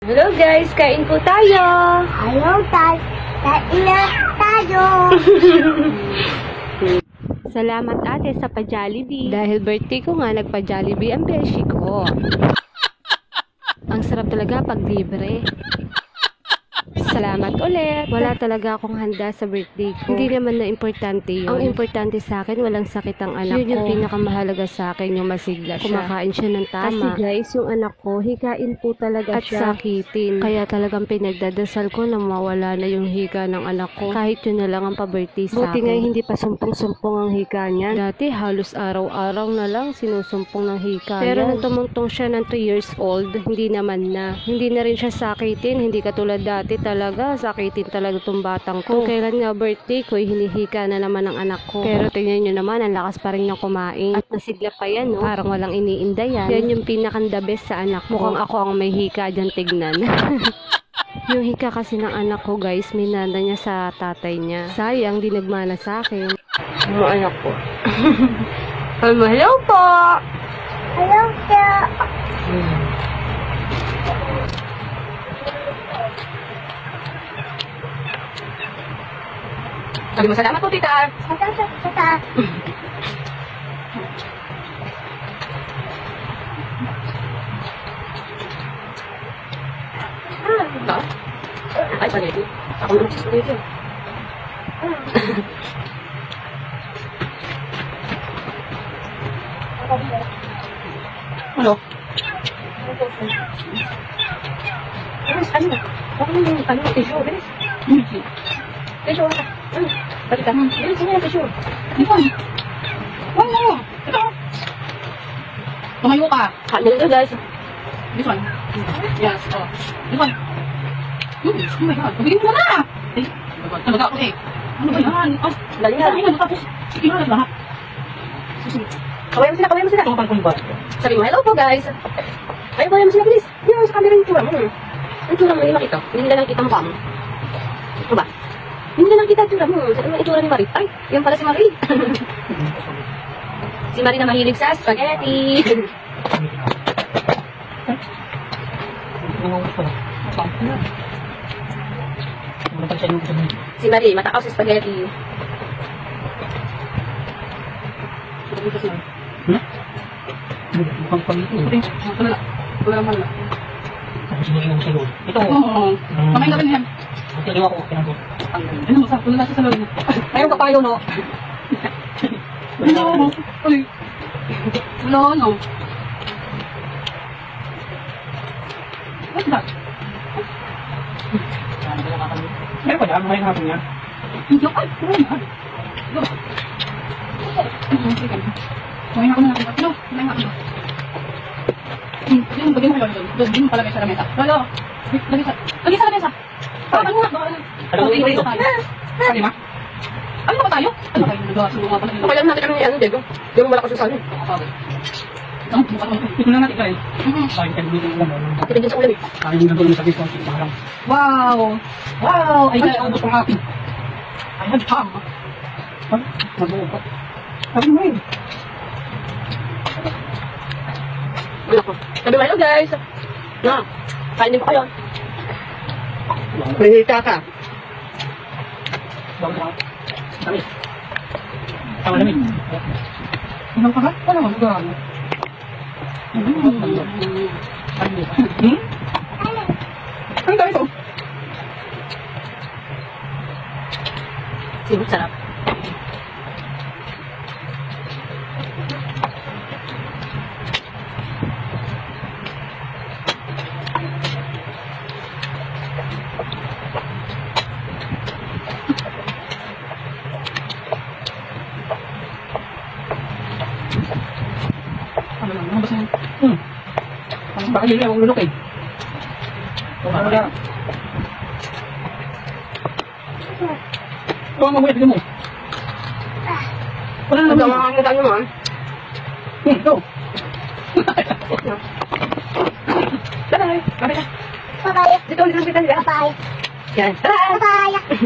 Hello guys, kain po tayo. Hello, Tay. Kain na tayo. Salamat ate sa pa-Jollibee. Dahil birthday ko nga, nagpa-Jollibee ang beshi ko. Ang sarap talaga pag libre. Salamat ulit. Wala talaga akong handa sa birthday ko. Hindi naman na importante yun. Ang importante sa akin, walang sakit ang anak ko. Yun yung pinakamahalaga sa akin, yung masigla siya. Kumakain siya ng tama. Kasi guys, yung anak ko, hikain po talaga siya. At sakitin. Kaya talagang pinagdadasal ko na mawala na yung hika ng anak ko. Kahit yun na lang ang pa-birthday sa akin. Buti nga hindi pa sumpong-sumpong ang hika niyan. Dati halos araw-araw na lang sinusumpong ng hika. Pero nung tumungtong siya ng 3 years old, hindi naman na. Hindi na rin siya sakitin. Hindi katulad dati talaga, sakitin talaga itong batang ko. Kung kailan nga birthday ko, hinihika na naman ang anak ko. Pero tingnan nyo naman, ang lakas pa rin niyang kumain. At nasigla pa yan, no? Parang walang iniinda yan. Yan yung pinakanda best sa anak ko. Mukhang ako ang may hika dyan, tignan. Yung hika kasi ng anak ko, guys, minanda niya sa tatay niya. Sayang, di nagmana sa akin. Yung anak ko. Hello po! Hello, Tay. Sabi mo, salamat po, tita. Tata. Ito? Ay, spaghetti. Ako naman sa spaghetti. Ano? Bilis, ano? Baka yung ano, tissue, bilis. Tissue, balik ka. Bilis, ano yung tissue? Lipon. Huwag mo. Ito. Tumayo ka. Kanin ito, guys. This one. Yes. Oh. Lipon. Oh my God. Pagiging mo na. Eh, talaga ako eh. Ano ba yan? Oh, Dali na. dali na. Tapos, sige na lahat. Susunod. Kaway mo sila, kaway mo sila. Tumapal ko yung bata. Sabi mo, hello po, guys. Ay, kaway mo sila, bilis. Yan, sa camera yung tsura mo. Ang tsura mo, hindi makita. Hindi nila lang kita mukha mo. Ano ba? Hindi nila lang kita ang tsura mo. Ano yung tsura ni Marie? Ay, yan pala si Marie. Si Marie na mahilig sa spaghetti. Si Marie, matakaw sa spaghetti. Mukhang pangito. Wala naman lang. Ito. Oo. Kamay ka rin yan. Tiliw ako. Pinagod. Ano mo sa? Wala siya sa loob. Mayroon ka payo, no? Ano? Uy. Wala, no? What's that? Meron pa dyan. May hapon yan. Hindi ako. Ay, wala na. Go. Kumain ako na natin. No, kumain ako. Yung bagay mo kayo doon. Doon, din mo palagay sa lamesa. Lolo, lagi sa lamesa. Ano nga? Ano ba ito? Pwede ba? Ano ba tayo? Ano ba yung nagawa sa mga pala? Pakailan natin kami ni ano, Diego. Diego malakas yung sanin. Ito na natin kayo. Sabi ka dito lang. Kita dyan sa ulam eh. Sabi yung nagulong sa discount. Maharang. Wow! Wow! Ay, kaya ubos kong happy. I had time. Mag-uupot. Sabi mo eh. Wala ko. Sabi mo, hello guys. Na, kain din pa kayo. Mahita ka. Bago ka. Kami. Tama namin. Ano ka ba? Ano ba? Gano? Ano tayo ito? Simot sarap. Ano lang? Ano ba sa'yo? Baka yun yung lulok eh. Ano ba? Ito ang mabuhay. Tignan mo. Wala Ang naman. mga kakita nyo man. Ito. Bye-bye. Bye-bye. Bye-bye. Dito, dito, dito, dito. Bye-bye. Yan. Tara! Bye-bye.